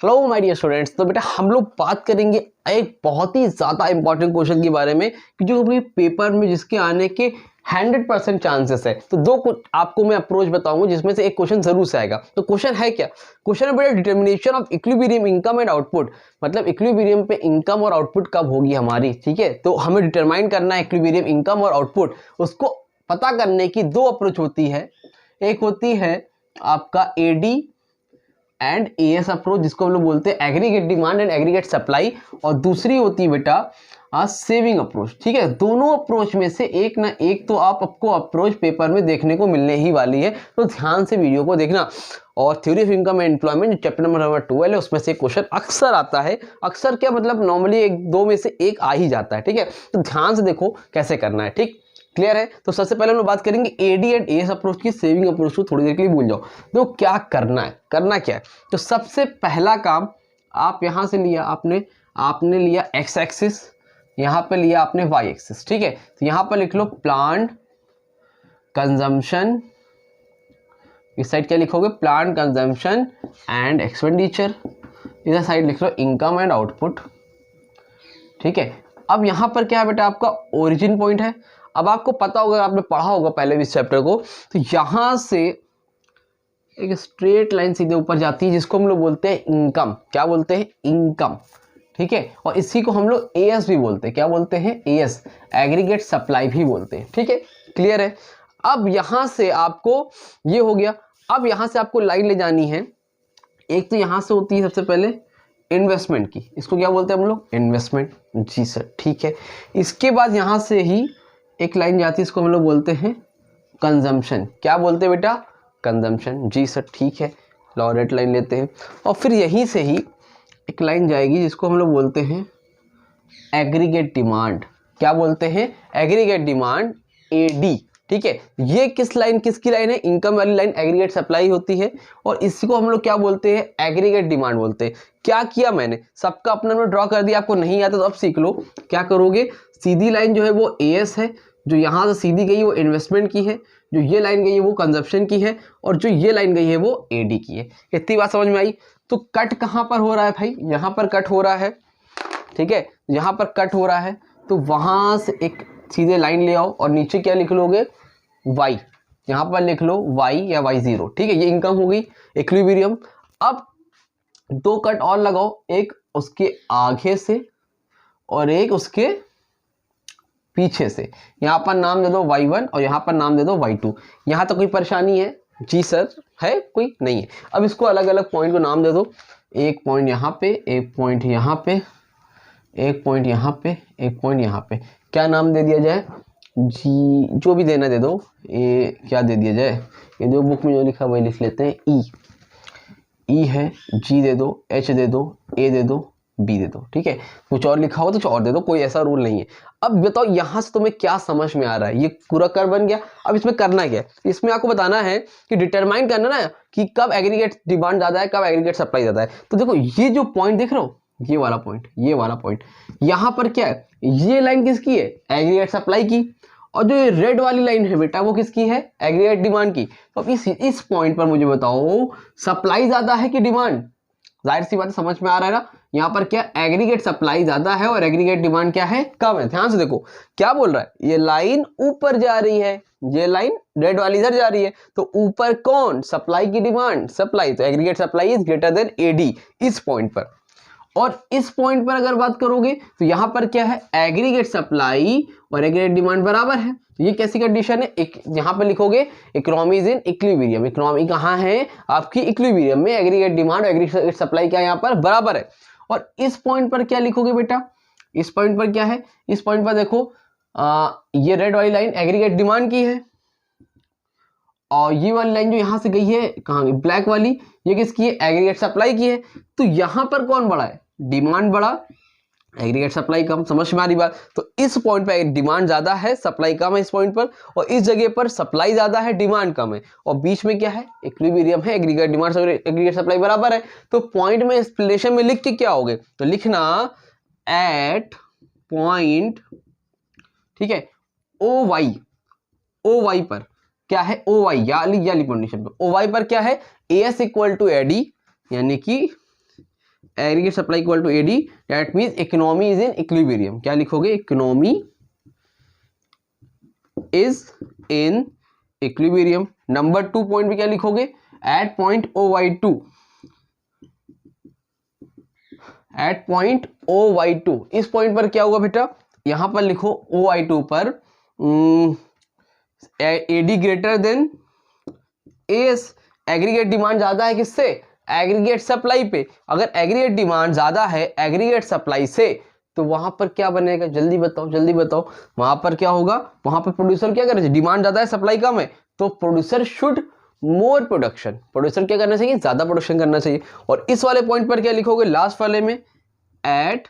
Hello my dear students. तो बेटा हम लोग बात करेंगे एक बहुत ही ज़्यादा इंपॉर्टेंट क्वेश्चन के बारे में कि जो अपने पेपर में जिसके आने के 100% चांसेस है। तो दो आपको मैं अप्रोच बताऊंगा जिसमें से एक क्वेश्चन जरूर से आएगा। तो क्वेश्चन है क्या? क्वेश्चन है बेटा determination of equilibrium income and output, मतलब इक्विलिब्रियम पे इनकम और आउटपुट कब होगी हमारी। ठीक है, तो हमें डिटरमाइन करना है इक्विलिब्रियम इनकम और आउटपुट। उसको पता करने की दो अप्रोच होती है। एक होती है आपका एडी एंड एएस अप्रोच, जिसको हम लोग बोलते हैं aggregate demand and aggregate supply, और दूसरी होती है बेटा सेविंग अप्रोच। ठीक है, दोनों अप्रोच में से एक ना एक तो आपको अप्रोच पेपर में देखने को मिलने ही वाली है। तो ध्यान से वीडियो को देखना। और theory of income and employment chapter number 12 है, उसमें से क्वेश्चन अक्सर आता है। अक्सर क्या मतलब नॉर्मली एक दो में से एक आ ही जाता है। ठीक है, तो ध्यान से देखो कैसे करना है। ठीक, क्लियर है? तो सबसे पहले हम लोग बात करेंगे एडी एंड एएस अप्रोच की। सेविंग अप्रोच को थोड़ी देर के लिए भूल जाओ। तो क्या करना है, करना क्या है? तो सबसे पहला काम आप यहां से लिया आपने लिया एक्स एक्सिस, यहां पे लिया आपने वाई एक्सिस। ठीक है, तो यहां पर लिख लो प्लांट कंजम्पशन, इस साइड क्या लिखोगे? Plant consumption and expenditure. इधर साइड लिख लो इनकम एंड आउटपुट। ठीक है, अब यहां पर क्या है बेटा? आपका ओरिजिन पॉइंट है। अब आपको पता होगा, आपने पढ़ा होगा पहले भी इस चैप्टर को, तो यहां से एक स्ट्रेट लाइन सीधे ऊपर जाती है जिसको हम लोग बोलते हैं इनकम। क्या बोलते हैं? इनकम। ठीक है, और इसी को हम लोग एएस भी बोलते हैं। क्या बोलते हैं? एएस, एग्रीगेट सप्लाई भी बोलते हैं। ठीक है, क्लियर है? अब यहां से आपको ये हो गया। अब यहां से आपको लाइन ले जानी है। एक तो यहां से होती है सबसे पहले इन्वेस्टमेंट की, इसको क्या बोलते हैं हम लोग? इन्वेस्टमेंट। जी सर, ठीक है। इसके बाद यहां से ही एक लाइन जाती है, इसको हम लोग बोलते हैं कंजम्पशन। क्या बोलते हैं बेटा? कंजम्पशन। जी सर, ठीक है। लॉरेट लाइन लेते हैं, और फिर यहीं से ही एक लाइन जाएगी जिसको हम लोग बोलते हैं एग्रीगेट डिमांड। क्या बोलते हैं? Aggregate demand, AD. ठीक है, ये किस लाइन, किसकी लाइन है? इनकम वाली लाइन, एग्रीगेट सप्लाई होती है। और इसी को हम लोग क्या बोलते हैं? एग्रीगेट डिमांड बोलते हैं। क्या किया मैंने? सबका अपना में ड्रॉ कर दिया। आपको नहीं आता तो अब सीख लो। क्या करोगे? सीधी लाइन जो है वो एएस है, जो यहां से सीधी गई वो इन्वेस्टमेंट की है, जो ये लाइन गई है वो कंजप्शन की है, और जो ये लाइन गई है वो एडी की है। इतनी बात समझ में आई? तो कट कहां पर हो रहा है भाई? यहां पर कट हो रहा है। ठीक है, यहां पर कट हो रहा है, तो वहां से एक सीधे लाइन ले आओ और नीचे क्या लिख लोगे? वाई। यहां पर लिख लो वाई या वाई जीरो। ठीक है, ये इनकम हो गई, इक्विलिब्रियम। अब दो कट और लगाओ, एक उसके आगे से और एक उसके पीछे से। यहां पर नाम दे दो y1 और यहां पर नाम दे दो y2। यहां तो कोई परेशानी है? जी सर, है? कोई नहीं है। अब इसको अलग अलग पॉइंट को नाम दे दो। एक पॉइंट यहां पे, एक पॉइंट यहां पे, एक पॉइंट यहां पे, एक पॉइंट यहां पे। क्या नाम दे दिया जाए? जी, जो भी देना दे दो। ये क्या दे दिया जाए? ये जो बुक में जो लिखा वही लिख लेते हैं। ई है, जी दे दो, एच दे दो, ए दे दो, बी दे दो। ठीक है, कुछ और लिखा हो तो कुछ और दे दो, कोई ऐसा रूल नहीं है। अब बताओ यहां से तुम्हें क्या समझ में आ रहा है? ये पूरा कर बन गया। अब इसमें करना क्या है? इसमें आपको बताना है कि डिटरमाइन करना ना कि कब एग्रीगेट डिमांड ज्यादा है, कब एग्रीगेट सप्लाई ज्यादा है। तो देखो ये जो पॉइंट देख रहे हो, ये वाला पॉइंट, ये वाला पॉइंट, यहां पर क्या है? ये लाइन किसकी है? एग्रीगेट सप्लाई की। और जो ये रेड वाली लाइन है बेटा वो किसकी है? एग्रीगेट डिमांड की। तो अब इस पॉइंट पर मुझे बताओ सप्लाई ज्यादा है कि डिमांड? जाहिर सी बात है, समझ में आ रहा है ना? यहां पर क्या? एग्रीगेट सप्लाई ज्यादा है और एग्रीगेट डिमांड क्या है? कम है। ध्यान से देखो क्या बोल रहा है। ये लाइन ऊपर जा रही है, ये लाइन रेड वाली इधर जा रही है, तो ऊपर कौन? सप्लाई की डिमांड, सप्लाई। तो aggregate supply is greater than AD इस पॉइंट पर। और इस पॉइंट पर अगर बात करोगे तो यहां पर क्या है? एग्रीगेट सप्लाई और एग्रीगेट डिमांड बराबर है। तो ये कैसी कंडीशन है? एक यहां पर लिखोगे economy is in equilibrium. Economy कहां है? आपकी इक्विलिब्रियम में। एग्रीगेट डिमांड और एग्रीगेट सप्लाई क्या यहां पर बराबर है। और इस पॉइंट पर क्या लिखोगे बेटा? इस पॉइंट पर क्या है? इस पॉइंट पर देखो ये रेड वाली लाइन एग्रीगेट डिमांड की है, और ये वाली लाइन जो यहां से गई है कहां गई? ब्लैक वाली, ये किसकी है? एग्रीगेट सप्लाई की है। तो यहां पर कौन बड़ा है? डिमांड बड़ा, एग्रीगेट सप्लाई कम। समझ में आ रही बात? तो इस पॉइंट पे डिमांड ज्यादा है, सप्लाई कम है इस पॉइंट पर, और इस जगह पर सप्लाई ज्यादा है, डिमांड कम है, और बीच में क्या है? इक्विलिब्रियम है, एग्रीगेट डिमांड और एग्रीगेट सप्लाई बराबर है। तो पॉइंट में एक्सप्लेनेशन में लिख के क्या होगे? तो लिखना एट पॉइंट, ठीक है, ओ वाई पर क्या है? ओ वाई याली कंडीशन पे ओ वाई पर क्या है? एएस इक्वल टू एडी, यानी कि aggregate supply equal to AD, that means economy is in equilibrium. क्या लिखोगे? Economy is in equilibrium. Number 2 point पे क्या लिखोगे? At point OY2, at point OY2। इस पॉइंट पर क्या होगा बेटा? यहां पर लिखो OY2 पर AD greater than AS। Aggregate demand ज्यादा है किससे? एग्रीगेट सप्लाई पे। अगर एग्रीगेट डिमांड ज्यादा है एग्रीगेट सप्लाई से, तो वहां पर क्या बनेगा? जल्दी बताओ, जल्दी बताओ। वहां पर क्या होगा? वहां पर प्रोड्यूसर क्या करे? डिमांड ज्यादा है सप्लाई कम है, तो producer should more production. Producer क्या करना चाहिए? ज्यादा प्रोडक्शन करना चाहिए। और इस वाले पॉइंट पर क्या लिखोगे? लास्ट वाले में एट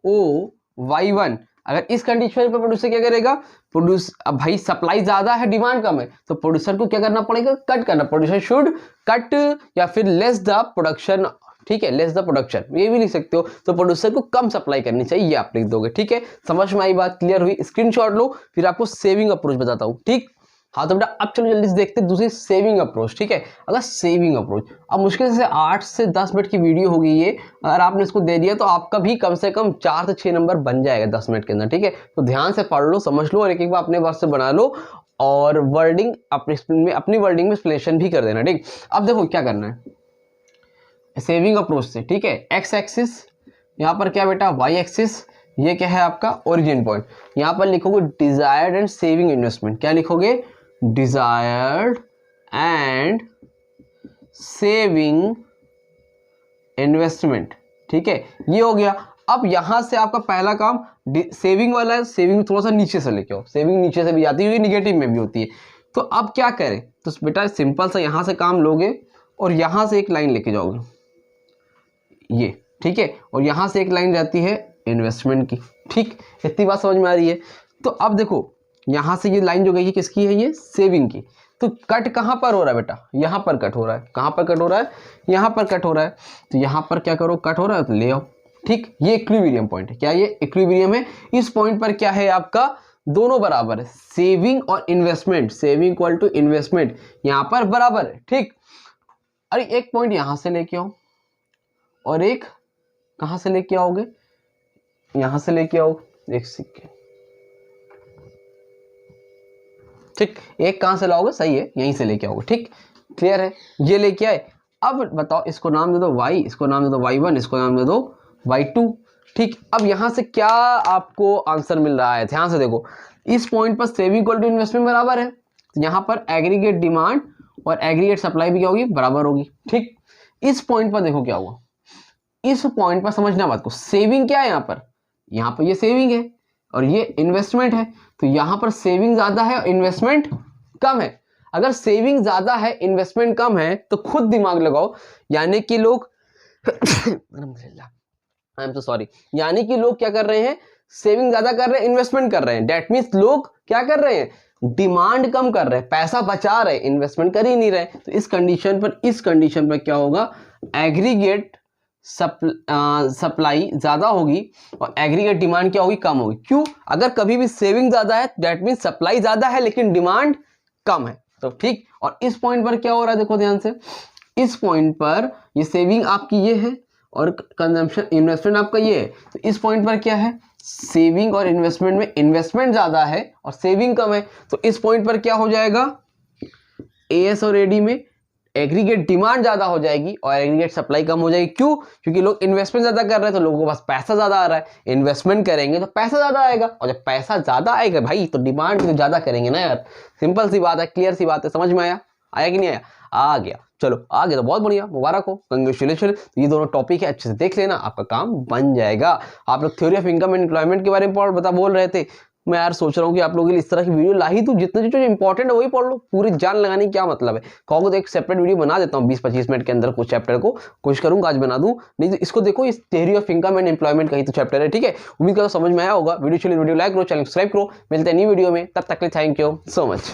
OY1। अगर इस कंडीशन पर प्रोड्यूसर क्या करेगा? अब भाई सप्लाई ज्यादा है डिमांड कम है, तो प्रोड्यूसर को क्या करना पड़ेगा? कट करना। प्रोड्यूसर शुड कट या फिर लेस द प्रोडक्शन। ठीक है, लेस द प्रोडक्शन ये भी लिख सकते हो। तो प्रोड्यूसर को कम सप्लाई करनी चाहिए, ये आप लिख दोगे। ठीक है, समझ में आई बात? क्लियर हुई? स्क्रीनशॉट लो, फिर आपको सेविंग अप्रोच बताता हूँ। ठीक, हाँ तो बेटा अब चलो जल्दी से देखते हैं दूसरी सेविंग अप्रोच। ठीक है, अगर सेविंग अप्रोच, अब मुश्किल से 8 से 10 मिनट की वीडियो होगी ये, अगर आपने इसको दे दिया तो आपका भी कम से कम 4 से 6 नंबर बन जाएगा 10 मिनट के अंदर। ठीक है, तो ध्यान से पढ़ लो, समझ लो और एक एक बार अपने वर्ड से बना लो और वर्डिंग अपनी वर्डिंग में एक्सप्लेनेशन भी कर देना। ठीक, अब देखो क्या करना है सेविंग अप्रोच से। ठीक है, एक्स एक्सिस, यहाँ पर क्या बेटा? वाई एक्सिस, ये क्या है आपका? Origin point. यहाँ पर लिखोगे डिजायर्ड एंड सेविंग इन्वेस्टमेंट। क्या लिखोगे? Desired and saving investment. ठीक है, ये हो गया। अब यहां से आपका पहला काम सेविंग वाला है। सेविंग थोड़ा सा नीचे से लेके आओ, सेविंग नीचे से भी आती है, निगेटिव में भी होती है। तो अब क्या करें? तो बेटा सिंपल सा यहां से काम लोगे और यहां से एक लाइन लेके जाओगे ये। ठीक है, और यहां से एक लाइन जाती है इन्वेस्टमेंट की। ठीक, इतनी बात समझ में आ रही है? तो अब देखो यहां से ये लाइन जो गई है किसकी है? ये सेविंग की। तो कट कहां पर हो रहा है बेटा? यहां पर कट हो रहा है। कहां पर कट हो रहा है? यहां पर कट हो रहा है। तो यहां पर क्या करो? कट हो रहा है तो ले आओ। ठीक, ये इक्विलिब्रियम पॉइंट है। क्या ये इक्विलिब्रियम है? इस पॉइंट पर क्या है आपका? दोनों बराबर है, सेविंग और investment. Saving equal to investment यहां पर बराबर है। ठीक, अरे एक पॉइंट यहां से लेके आओ और एक कहां से लेके आओगे? यहां से लेके आओ एक सिक्के। ठीक, एक कहां से लाओगे? सही है, यहीं से लेके आओगे। ठीक, क्लियर है? ये लेके आए। अब बताओ इसको नाम दे दो y, इसको नाम दे दो y1, इसको नाम दे दो y2। ठीक, अब यहां से क्या आपको आंसर मिल रहा है? ध्यान से देखो, इस पॉइंट पर सेविंग इक्वल टू इन्वेस्टमेंट बराबर है, तो यहां पर एग्रीगेट डिमांड और एग्रीगेट सप्लाई भी क्या होगी? बराबर होगी। ठीक, इस पॉइंट पर देखो क्या हुआ। इस पॉइंट पर समझना बात को, सेविंग क्या है यहाँ पर ये सेविंग है और ये इन्वेस्टमेंट है। तो यहां पर सेविंग ज्यादा है और इन्वेस्टमेंट कम है। अगर सेविंग ज्यादा है इन्वेस्टमेंट कम है तो खुद दिमाग लगाओ, यानी कि लोग आई एम सो सॉरी, यानी कि लोग क्या कर रहे हैं? सेविंग ज्यादा कर रहे हैं, इन्वेस्टमेंट कर रहे हैं। डेट मीन्स लोग क्या कर रहे हैं? डिमांड कम कर रहे हैं, पैसा बचा रहे हैं, इन्वेस्टमेंट कर ही नहीं रहे। तो इस कंडीशन पर क्या होगा? एग्रीगेट सप्लाई ज्यादा होगी और एग्रीगेट डिमांड क्या होगी? कम होगी। क्यों? अगर कभी भी सेविंग ज्यादा है दैट मीन सप्लाई ज्यादा है लेकिन डिमांड कम है। तो ठीक, और इस पॉइंट पर क्या हो रहा है? देखो ध्यान से, इस पॉइंट पर ये सेविंग आपकी ये है और कंजम्पशन इन्वेस्टमेंट आपका ये है। तो इस पॉइंट पर क्या है? सेविंग और इन्वेस्टमेंट में इन्वेस्टमेंट ज्यादा है और सेविंग कम है। तो इस पॉइंट पर क्या हो जाएगा? AS और AD में एग्रीगेट डिमांड ज्यादा हो जाएगी और एग्रीगेट सप्लाई कम हो जाएगी। क्यों? क्योंकि लोग इन्वेस्टमेंट ज्यादा कर रहे हैं तो लोगों के पास पैसा ज्यादा आ रहा है। इन्वेस्टमेंट करेंगे तो पैसा ज्यादा आएगा और जब पैसा ज्यादा आएगा भाई तो डिमांड तो ज्यादा करेंगे ना यार। सिंपल सी बात है, क्लियर सी बात है। समझ में आया? आया कि नहीं आया? आ गया। चलो आ गया तो बहुत बढ़िया, मुबारक हो, कंग्रेचुलेशन। ये दोनों टॉपिक है, अच्छे से देख लेना, आपका काम बन जाएगा। आप लोग theory of income and employment के बारे में बोल रहे थे। मैं यार सोच रहा हूँ कि आप लोगों के लिए इस तरह की वीडियो ला ही दूं, जितने जो इंपॉर्टेंट है वही पढ़ लो, पूरी जान लगाने की क्या मतलब है। कहोगे तो एक सेपरेट वीडियो बना देता हूँ 20-25 मिनट के अंदर कुछ चैप्टर को, कोशिश करूंगा आज बना दूं। नहीं तो इसको देखो, इस theory of income and employment का ही तो चैप्टर है। ठीक है, उम्मीद करता हूं समझ में आया होगा। वीडियो लाइक करो, चैनल सब्सक्राइब करो। मिलते हैं न्यू वीडियो में, तब तक के लिए थैंक यू सो मच।